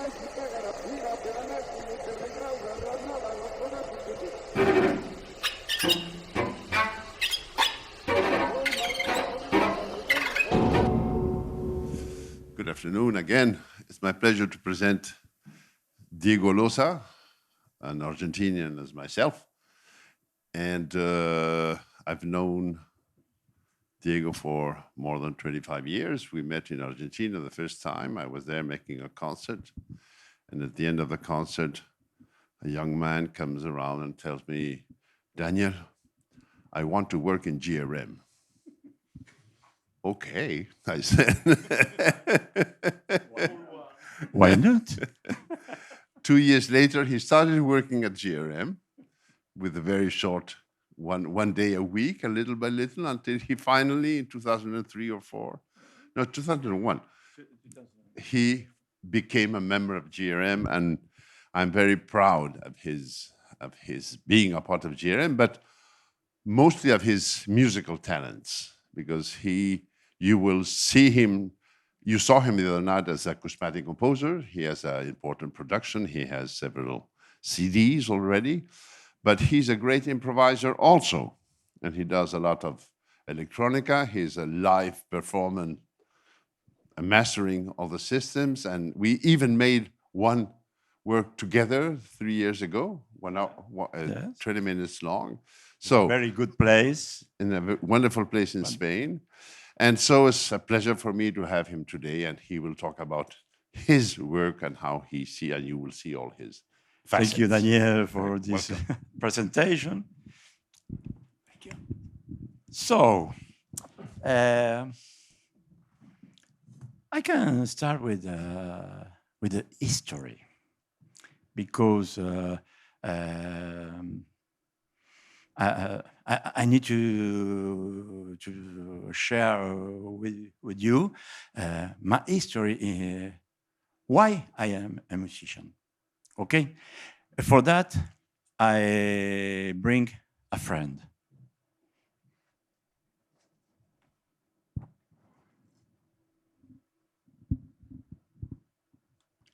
Good afternoon again. It's my pleasure to present Diego Losa, an Argentinian as myself. And I've known Diego for more than 25 years. We met in Argentina the first time. I was there making a concert. And at the end of the concert, a young man comes around and tells me, Daniel, I want to work in GRM. Okay, I said. Why not? 2 years later, he started working at GRM with a very short one day a week, a little by little, until he finally, in 2003 or 4, no, 2001, he became a member of GRM, and I'm very proud of his being a part of GRM, but mostly of his musical talents, because you will see him. You saw him the other night as a charismatic composer. He has an important production. He has several CDs already, but he's a great improviser also. And he does a lot of electronica. He's a live performance, a mastering of the systems. And we even made one work together 3 years ago, 20 minutes long. So very good place. In a wonderful place in Spain. And so it's a pleasure for me to have him today, and he will talk about his work and how he sees, and you will see all his facets. Thank you, Daniel, for this presentation. Thank you. So, I can start with the history, because I need to share with you my history, why I am a musician. Okay? For that, I bring a friend.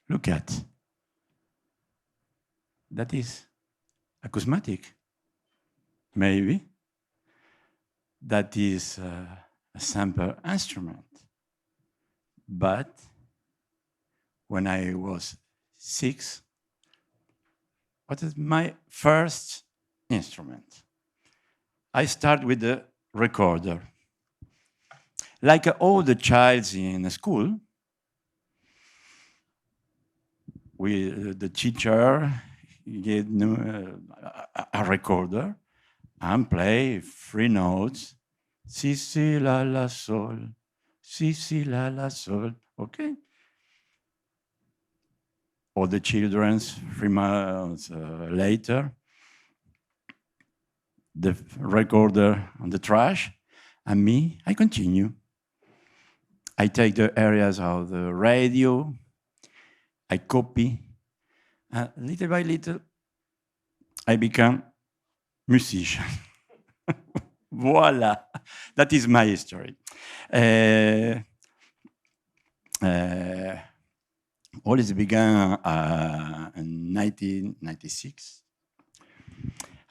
Look at. That is acousmatic. Maybe. That is a sample instrument. But when I was 6, what is my first instrument? I start with the recorder. Like all the childs in school, with the teacher gave a recorder and play 3 notes. Si, si, la, la, sol. Si, si, la, la, sol. Okay? All the children's 3 months later, the recorder on the trash, and me, I continue. I take the areas of the radio, I copy, and little by little, I become musician. Voila, that is my history. All this began in 1996.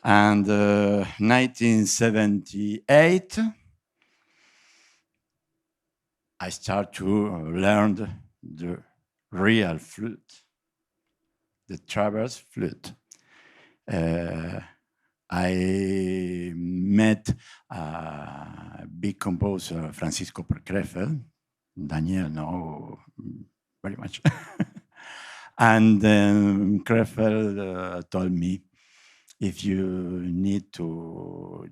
And 1978, I start to learn the real flute, the traverse flute. I met a big composer, Francisco Krefeld. Daniel knows very much. And Krefeld told me, if you need to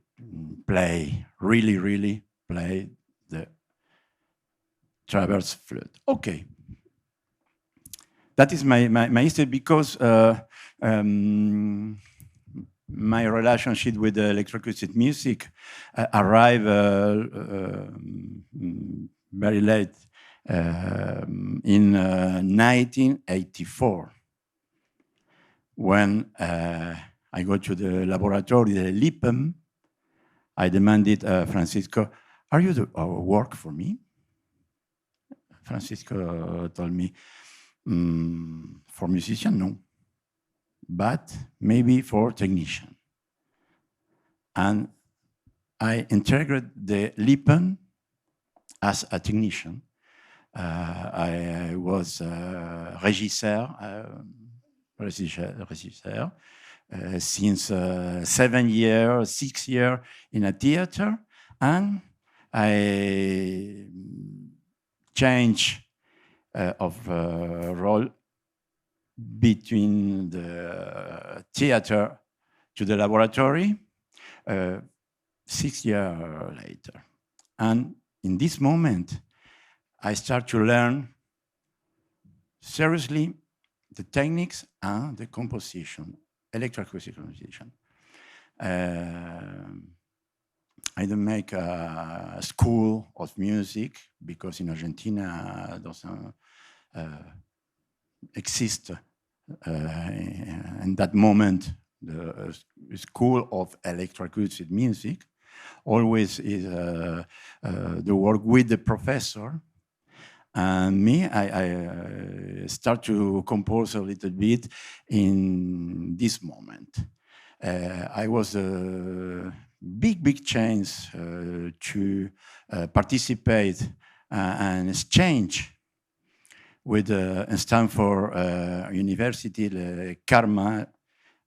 play, really play the traverse flute. Okay. That is my history, because my relationship with the electroacoustic music arrived very late, in 1984, when I go to the laboratory, the LIPM. I demanded, Francisco, are you to work for me? Francisco told me, For musician, no, but maybe for technician. And I integrated the Lippen as a technician. I was régisseur since 7 years, 6 years in a theater, and I changed of role between the theater to the laboratory 6 years later. And in this moment, I start to learn seriously the techniques and the composition, electroacoustic composition. I don't make a school of music because in Argentina doesn't exist in that moment the school of electroacoustic music. Always is the work with the professor. And me, I start to compose a little bit in this moment. I was a big chance to participate and exchange with Stanford University, the Karma,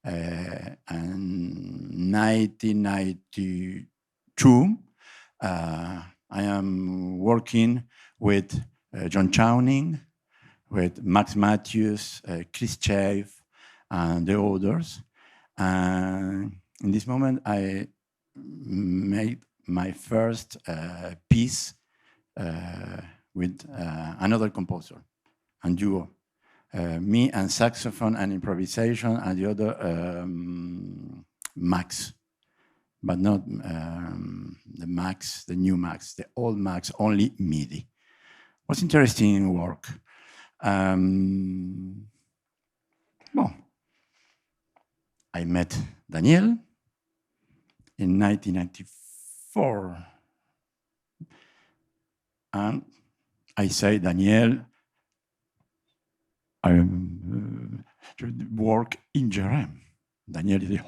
in 1992. I am working with John Chowning, with Max Matthews, Chris Chave, and the others. And in this moment, I made my first piece with another composer, and duo. Me and saxophone and improvisation, and the other Max, but not the Max, the new Max, the old Max, only MIDI. It was interesting work. Well, I met Daniil in 1994, and I say, Daniil, I work in Jerem. Daniil dit,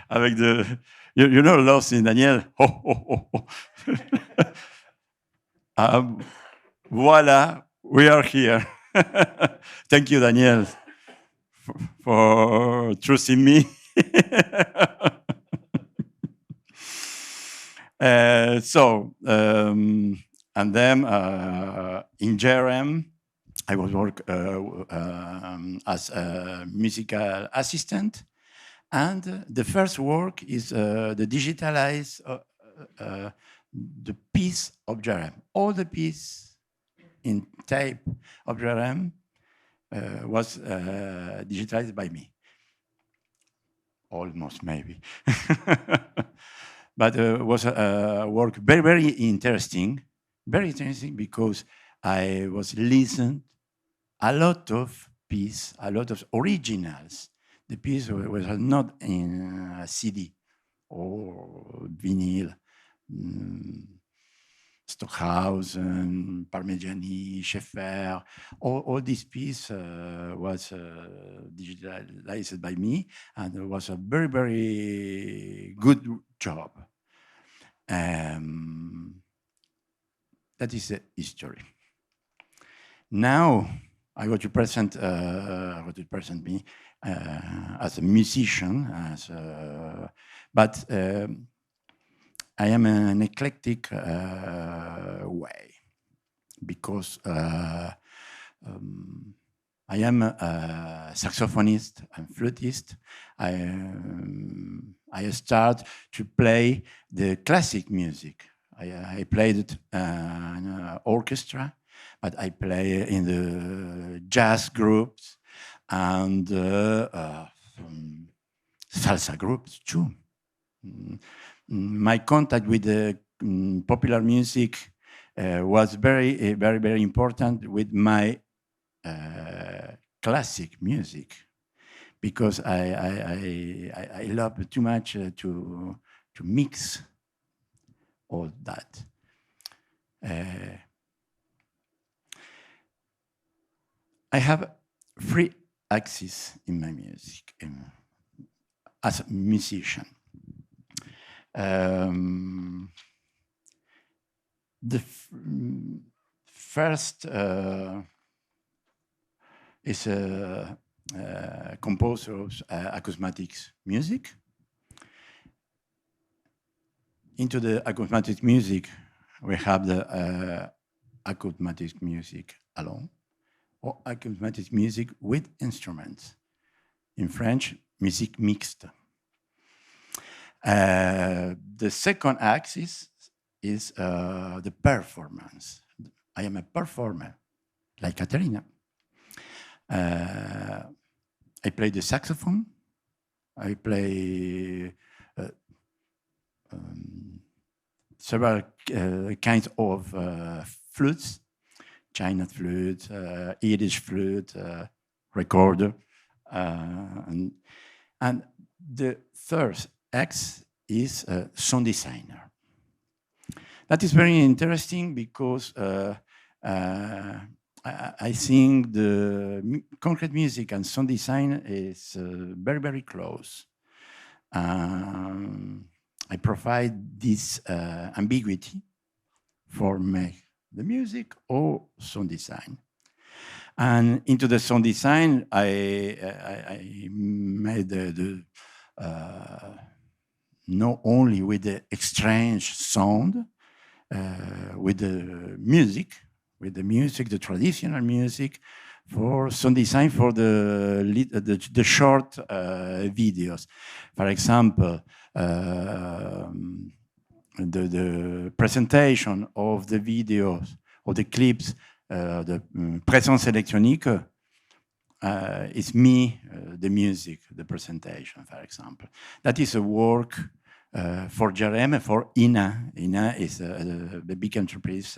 avec the, you know, Losa in Daniil, voila, we are here. Thank you, Daniil, for trusting me. And then in Jerem, I was work as a musical assistant, and the first work is the digitalize the piece of Jerem. All the piece in tape of Jerem was digitalized by me. Almost, maybe. But it was a work very interesting because I was listening a lot of pieces, a lot of originals. The piece was not in a CD or vinyl. Stockhausen, Parmigiani, Schaeffer, all this piece was digitalized by me, and it was a very good job. That is the history. Now I want to present me as a musician, but I am an eclectic way because I am a saxophonist and flutist. I start to play the classic music. I played it in an orchestra, but I play in the jazz groups and salsa groups too. My contact with the popular music was very important with my classic music, because I love too much to mix all that. I have three axes in my music as a musician. The first is a composer of acousmatic music. Into the acousmatic music, we have the acousmatic music alone, or acousmatic music with instruments. In French, musique mixte. The second axis is the performance. I am a performer, like Katerina. I play the saxophone. I play several kinds of flutes, China flute, Yiddish flute, recorder. And the third X is a sound designer. That is very interesting because I think the concrete music and sound design is very, very close. I provide this ambiguity for make the music or sound design. And into the sound design, I made not only with the exchange sound, with the music, the traditional music, for sound design for the short videos. For example, the presentation of the videos or the clips, the Présence électronique, is me, the music, the presentation, for example. That is a work for Jerem, for INA. INA is the big enterprise,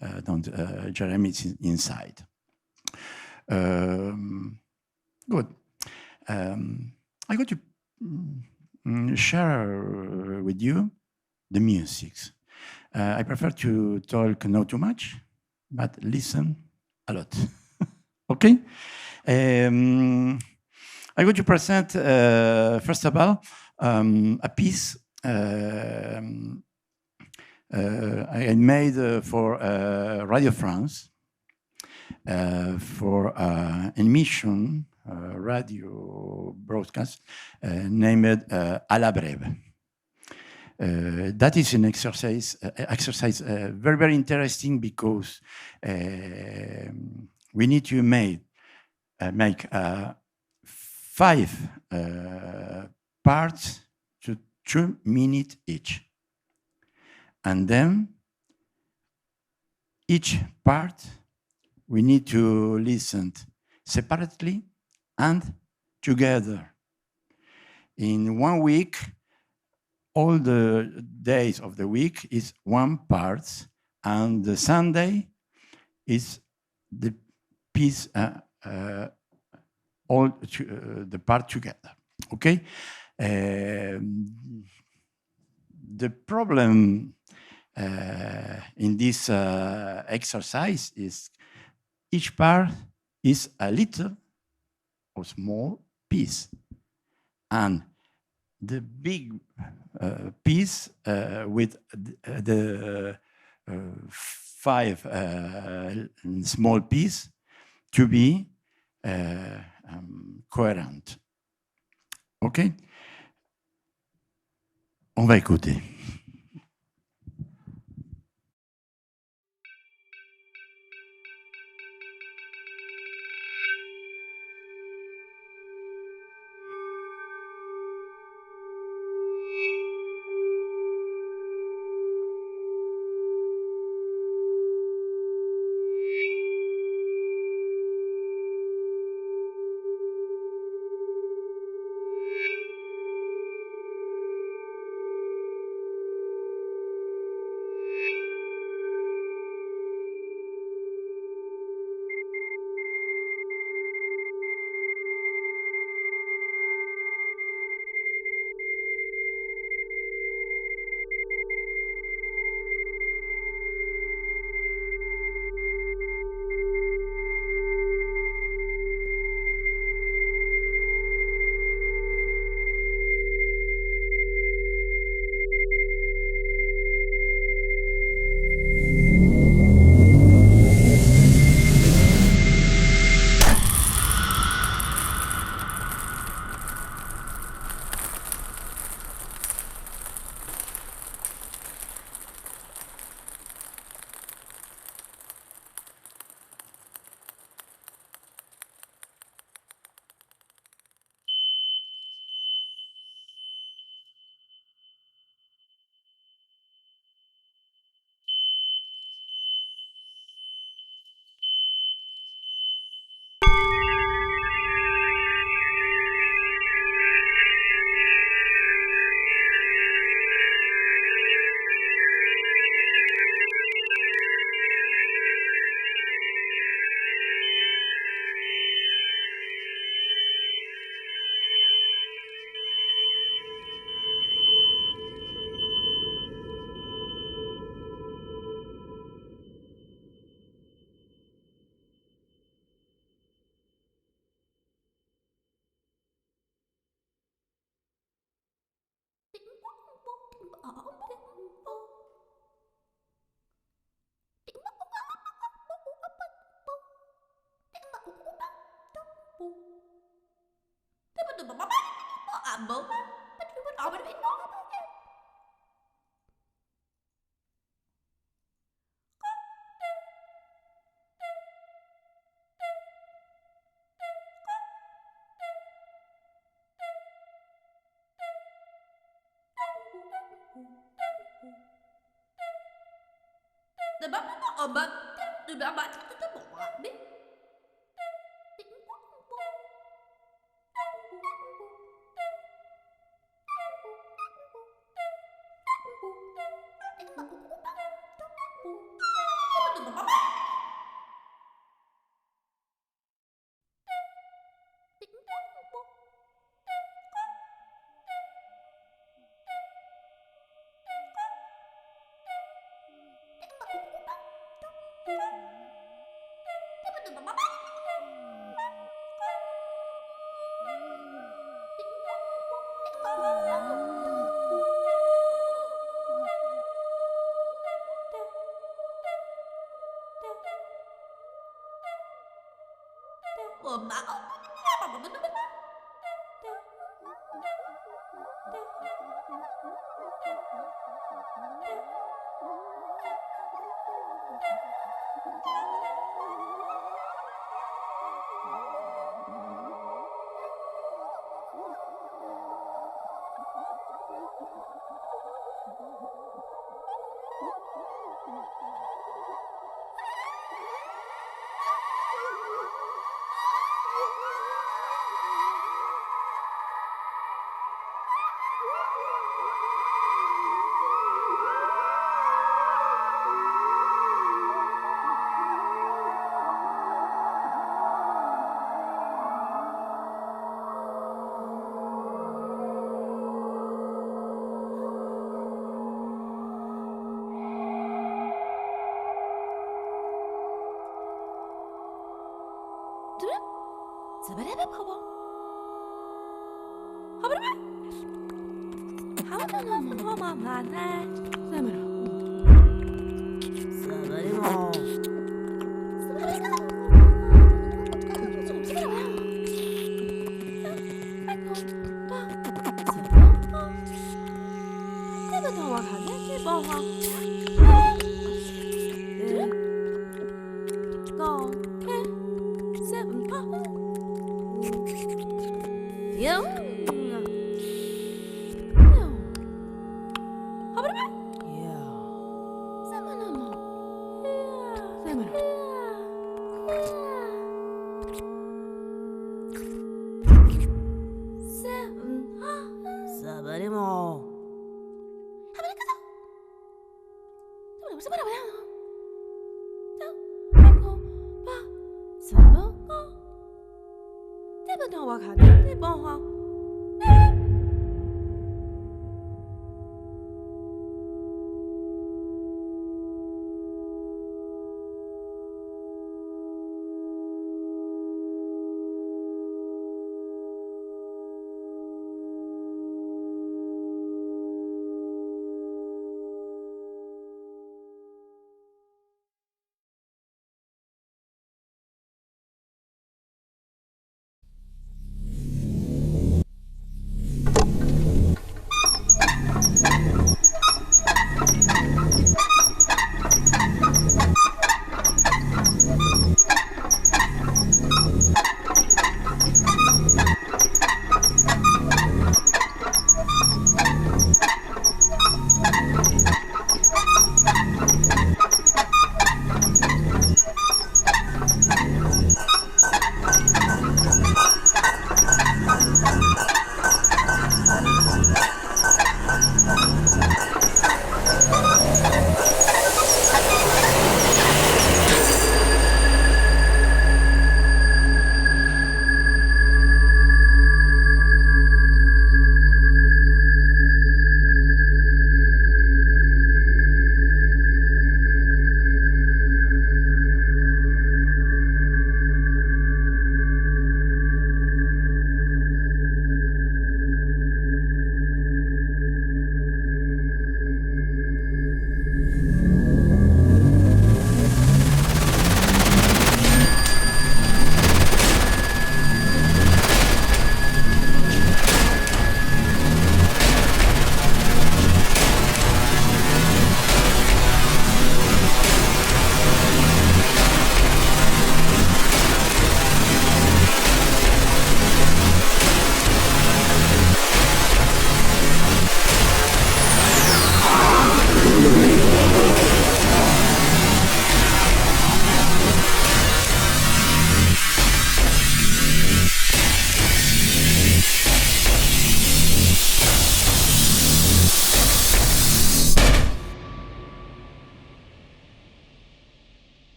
Jerem is inside. Good. I'm going to share with you the musics. I prefer to talk not too much, but listen a lot. Okay? I'm going to present, first of all, a piece I made for Radio France, for an emission radio broadcast named À la Brève. That is an exercise very, very interesting because we need to make 5 parts to 2 minutes each. And then each part we need to listen separately and together. In 1 week, all the days of the week is 1 part, and the Sunday is the piece, all the part together. Okay. The problem in this exercise is each part is a little or small piece, and the big piece with the 5 small piece to be coherent. OK? On va écouter.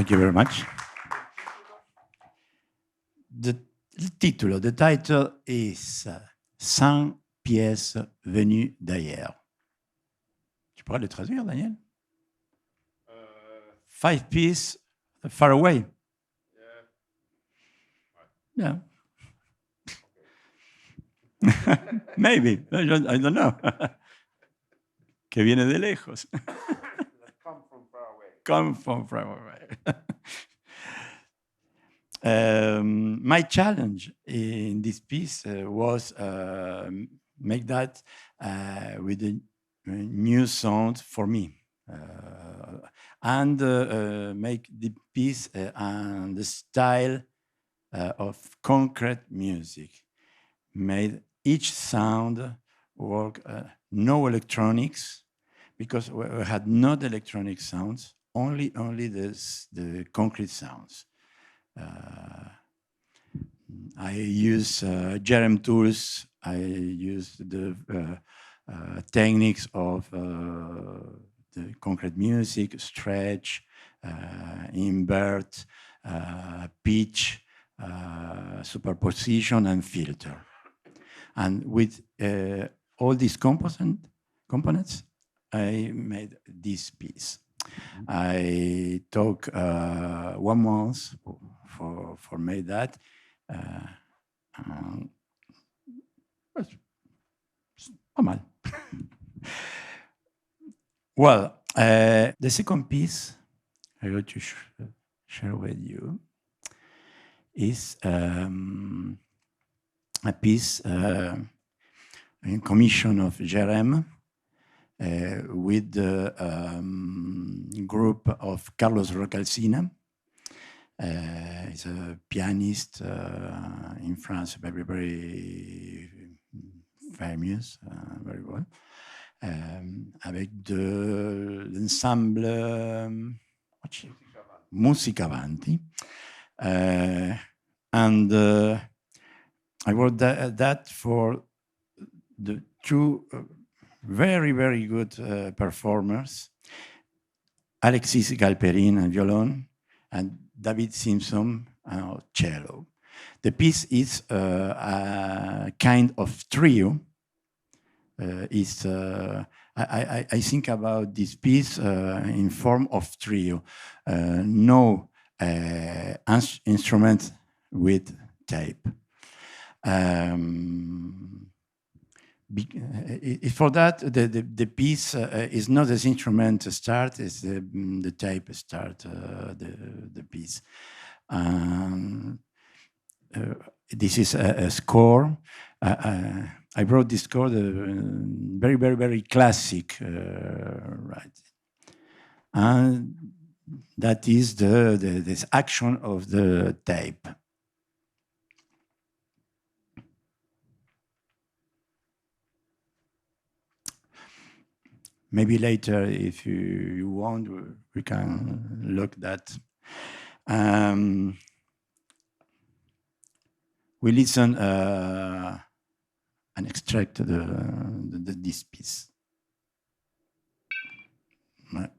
Thank you very much. Le titolo, the title is 5 pièces venues d'ailleurs. Tu pourrais le traduire, Daniel? 5 pieces far away. Yeah. Maybe. I don't know. Que viene de lejos. Come from far away. Come from far away. My challenge in this piece was make that with a new sound for me, and make the piece and the style of concrete music. Made each sound work, no electronics, because we had not electronic sounds, only the concrete sounds. I use Jerem tools. I use the techniques of the concrete music, stretch, invert, pitch, superposition, and filter. And with all these components, I made this piece. I took 1 month for make that. Pas mal. Well, the second piece I want to share with you is a piece in commission of Jerem with the group of Carlos Rocalcina. He's a pianist in France, very, very famous, very well. Avec l'ensemble Musica Avanti. And I wrote that for the 2 very, very good performers, Alexis Galperin on violin and David Simpson on cello. The piece is a kind of trio. I think about this piece in form of trio. No instrument with tape. For that, the piece is not as instrument start, it's the tape start the piece. This is a score. I brought this score, very, very, very classic, right? And that is this action of the tape. Maybe later, if you want, we can look that. We listen an extract of this piece. Right.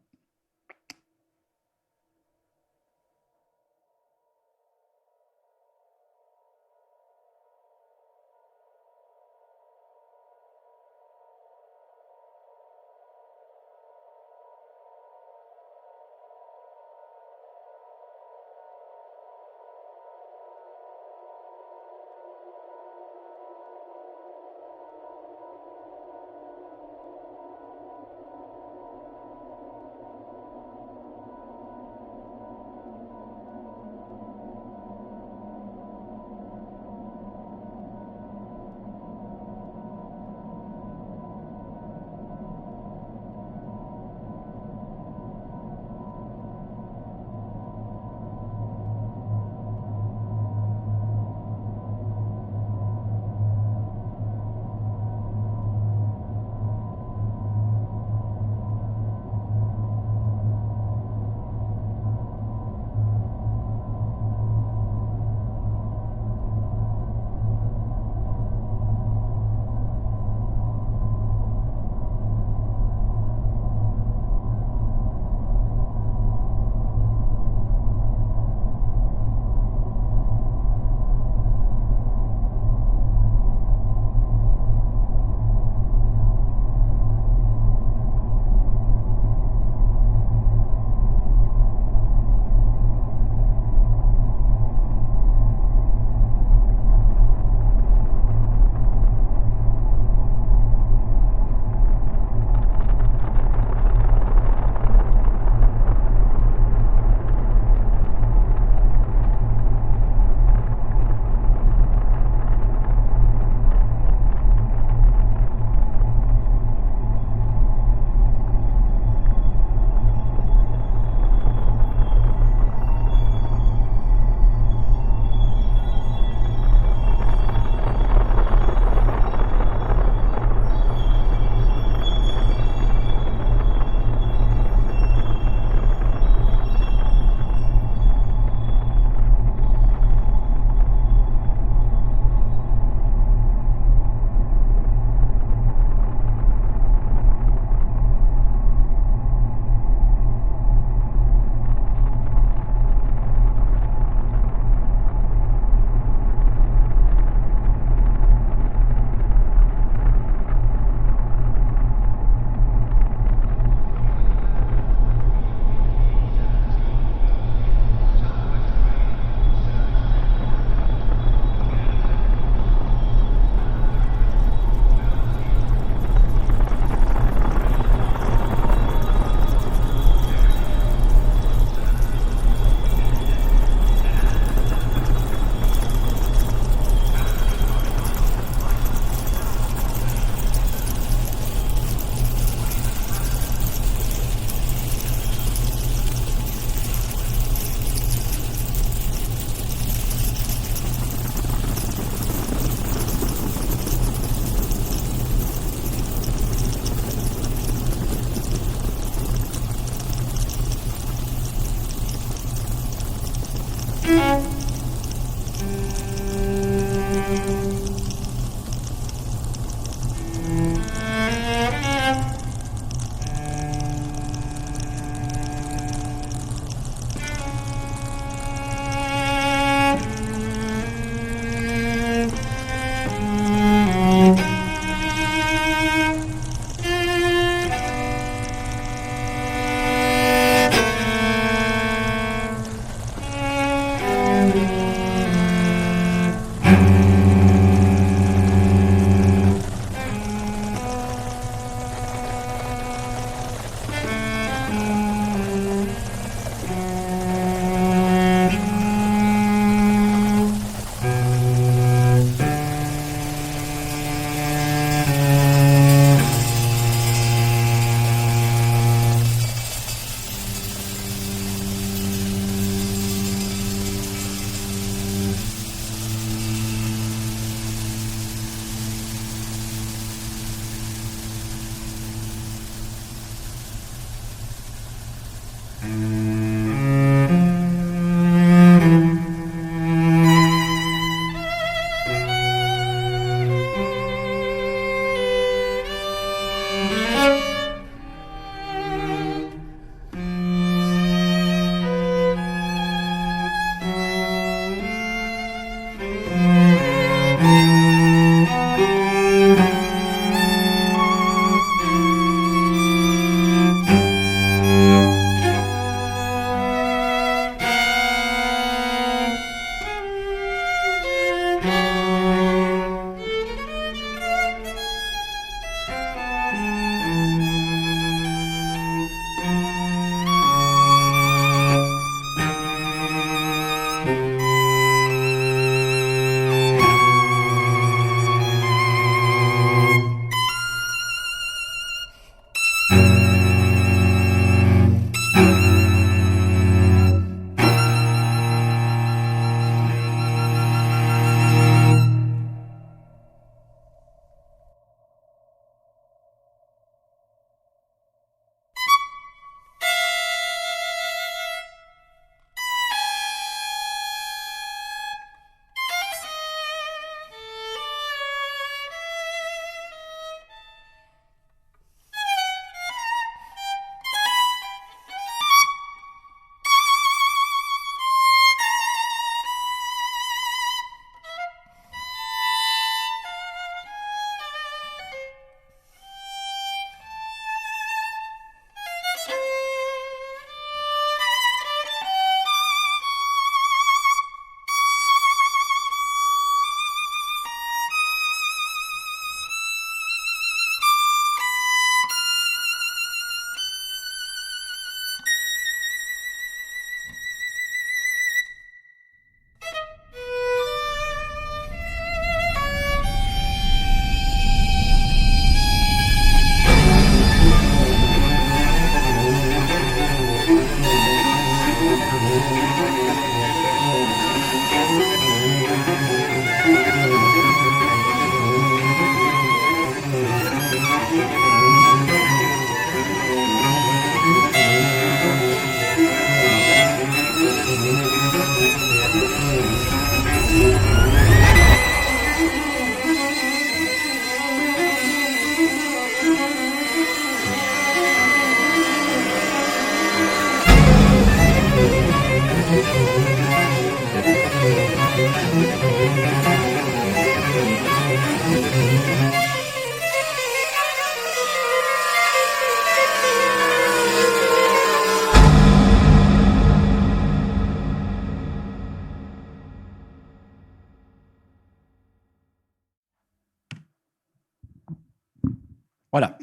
Voilà.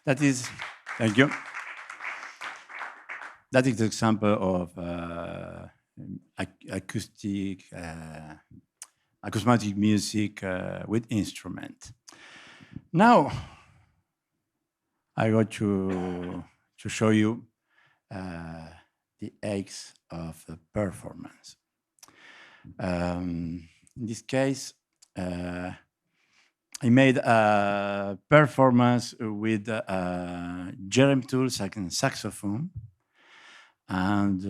That is, thank you. That is the example of acoustic, acousmatic music with instrument. Now, I got to show you the eggs of the performance. In this case, I made a performance with germ tools like a saxophone and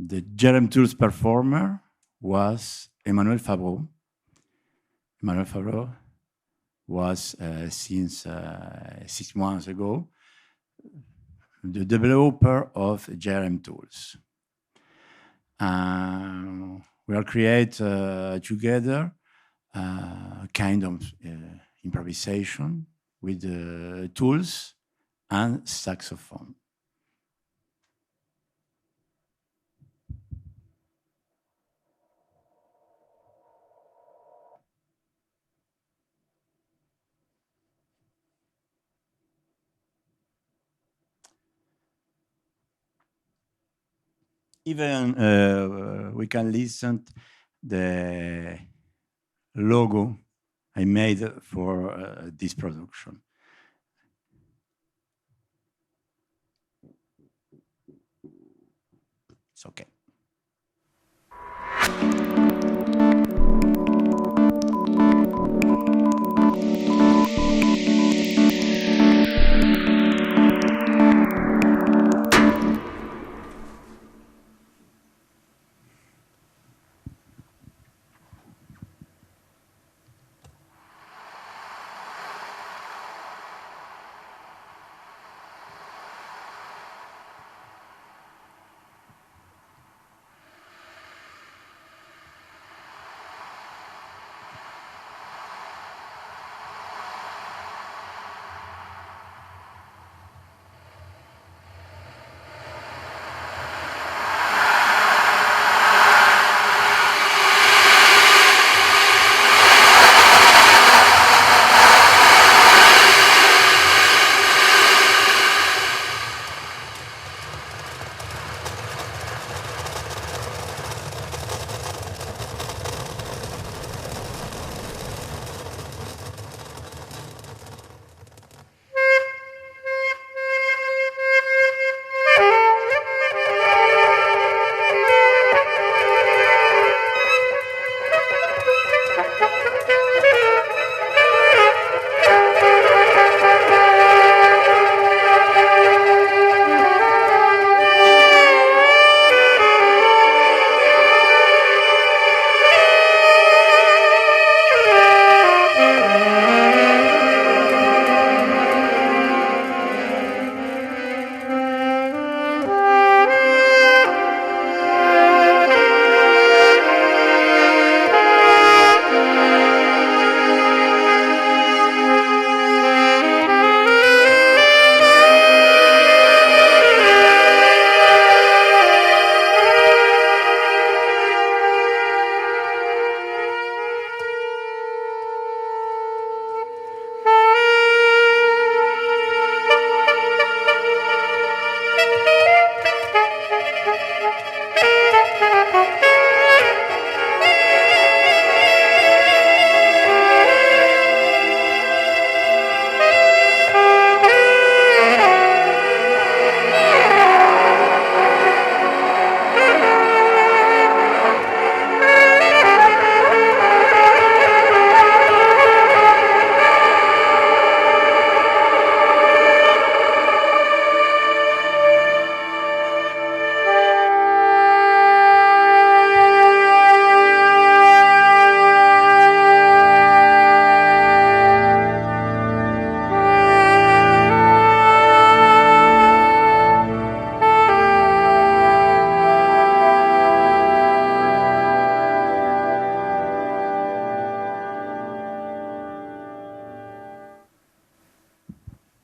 The Jerem Tools performer was Emmanuel Favreau. Emmanuel Favreau was, since 6 months ago, the developer of Jerem Tools. We will create together a kind of improvisation with tools and saxophone. Even we can listen the logo I made for this production. It's okay.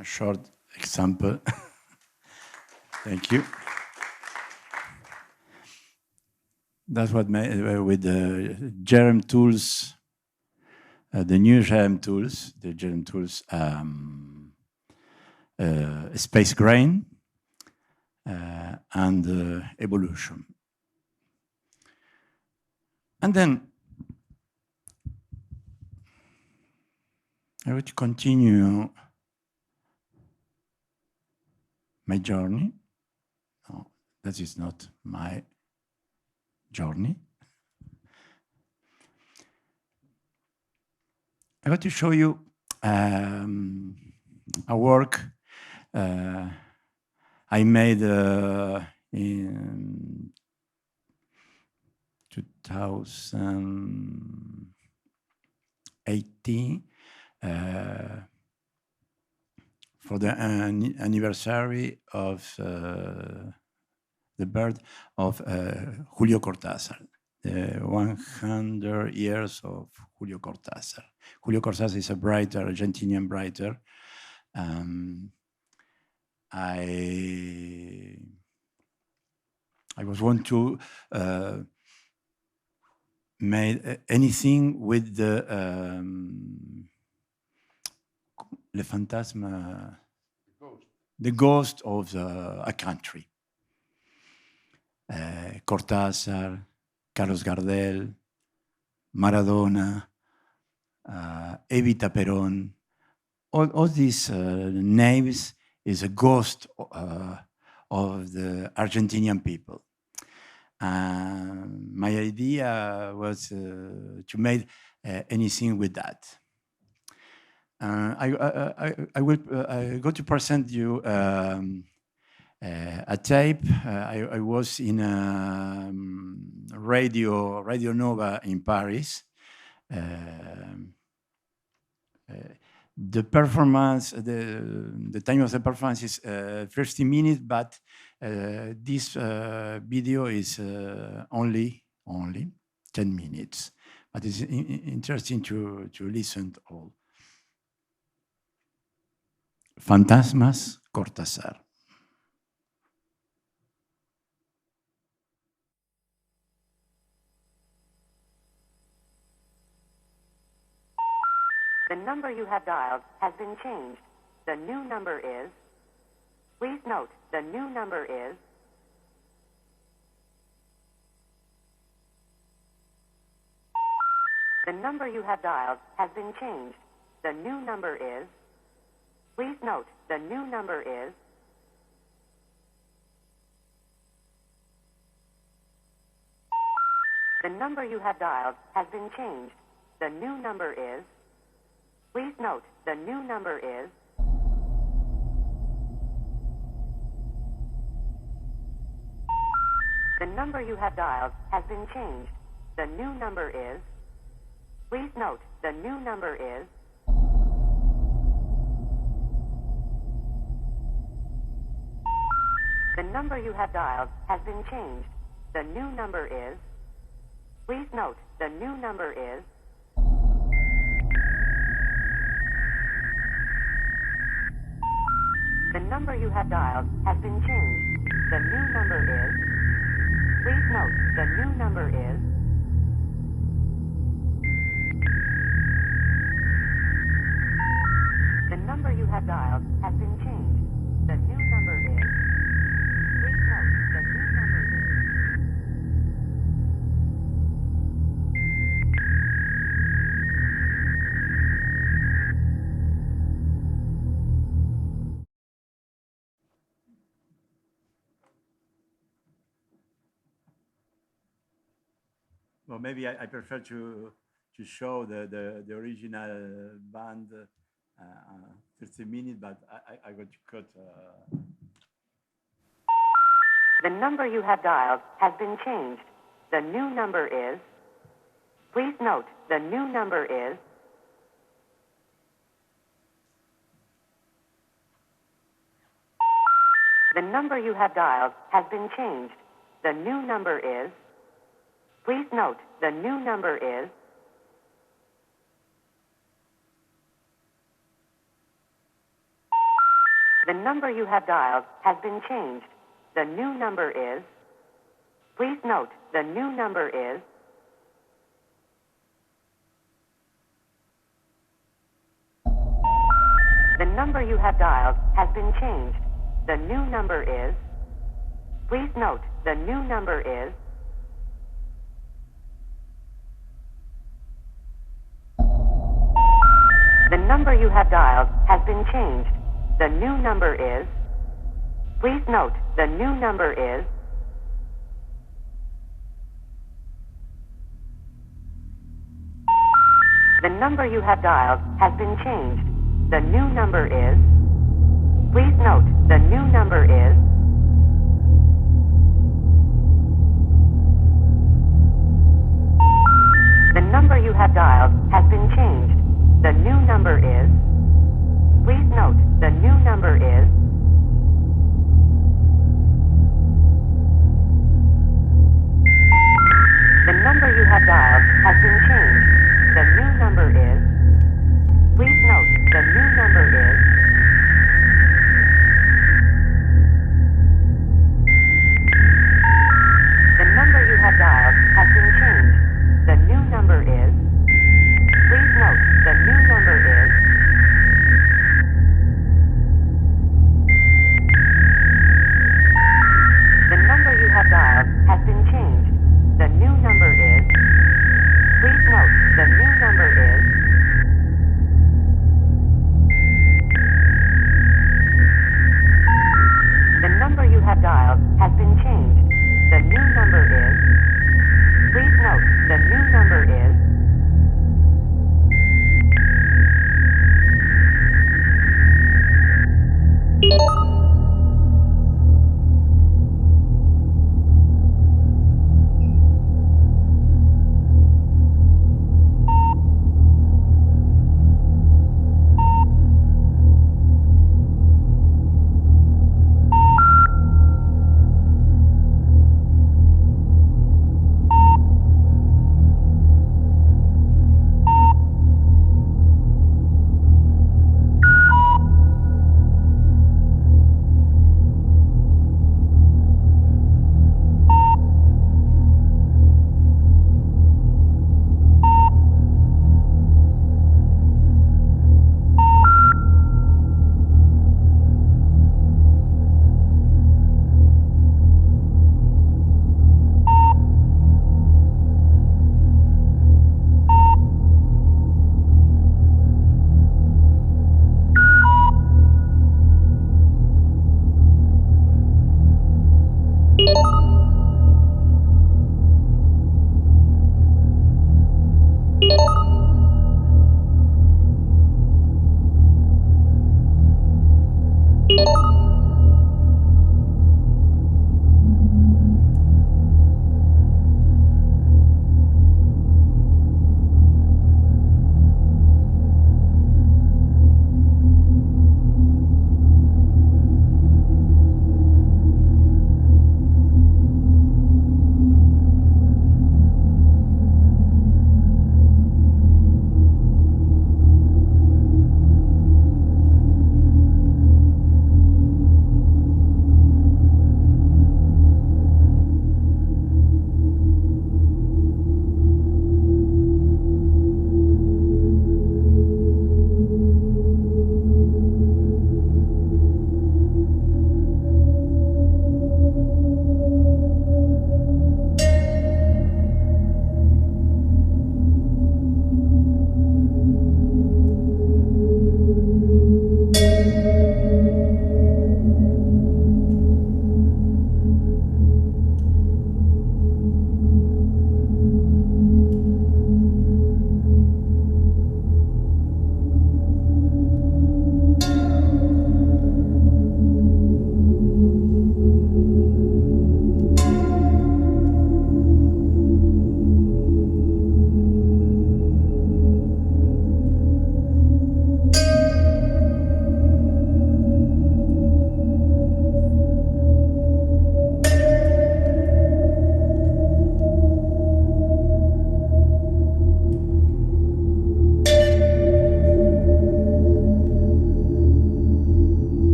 A short example. Thank you. That's what with the Jerem Tools, the new Jerem Tools, the Jerem Tools Space Grain and Evolution. And then I will continue my journey. No, that is not my journey. I want to show you a work I made in 2018 for the anniversary of the birth of Julio Cortázar, the 100 years of Julio Cortázar. Julio Cortázar is a writer, Argentinian writer. I was want to make anything with the phantasma, the ghost of a country. Cortázar, Carlos Gardel, Maradona, Evita Perón, all these names is a ghost of the Argentinian people. My idea was to make anything with that. I will go to present you a tape. I was in a Radio Nova in Paris. The performance, the time of the performance is 30 minutes, but this video is only 10 minutes. But it's interesting to listen to all. Fantasmas, Cortázar. The number you have dialed has been changed. The new number is... Please note, the new number is... The number you have dialed has been changed. The new number is... Please note, the new number is... The number you have dialed has been changed. The new number is... Please note, the new number is... The number you have dialed has been changed. The new number is... Please note, the new number is... The number you have dialed has been changed. The new number is... Please note, the new number is... The number you have dialed has been changed. The new number is... Please note, the new number is... The number you have dialed has been changed. The new number is... Please note, the new number is... Well, maybe I prefer to show the original band 30 minutes, but I got to cut. The number you have dialed has been changed. The new number is... Please note, the new number is... The number you have dialed has been changed. The new number is... Please note, the new number is... The number you have dialed has been changed. The new number is... Please note, the new number is... The number you have dialed has been changed. The new number is... Please note, the new number is... The number you have dialed has been changed. The new number is... Please note, the new number is... The number you have dialed has been changed. The new number is... Please note, the new number is... dialed has been changed. The new number is. Please note, the new number is. The number you have dialed has been changed. The new number is. Please note, the new number is. The number you have dialed has been changed. The new number is. Please note,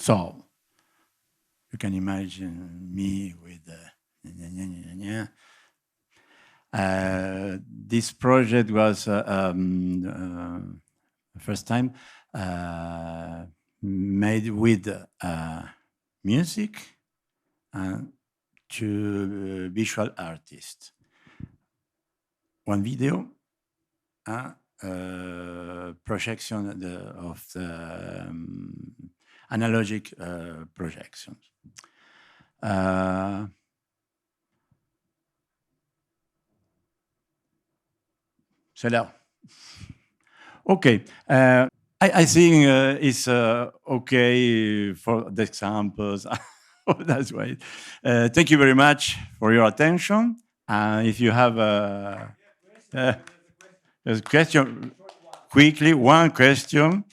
So you can imagine me with this project was the first time made with music and to visual artists. One video, projection of the analogic projections. C'est là. Okay. I think it's okay for the examples. That's right. Thank you very much for your attention. If you have a question, quickly, one question,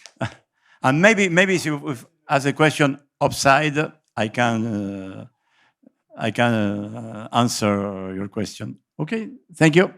and maybe if as a question upside, I can answer your question. Okay. Thank you.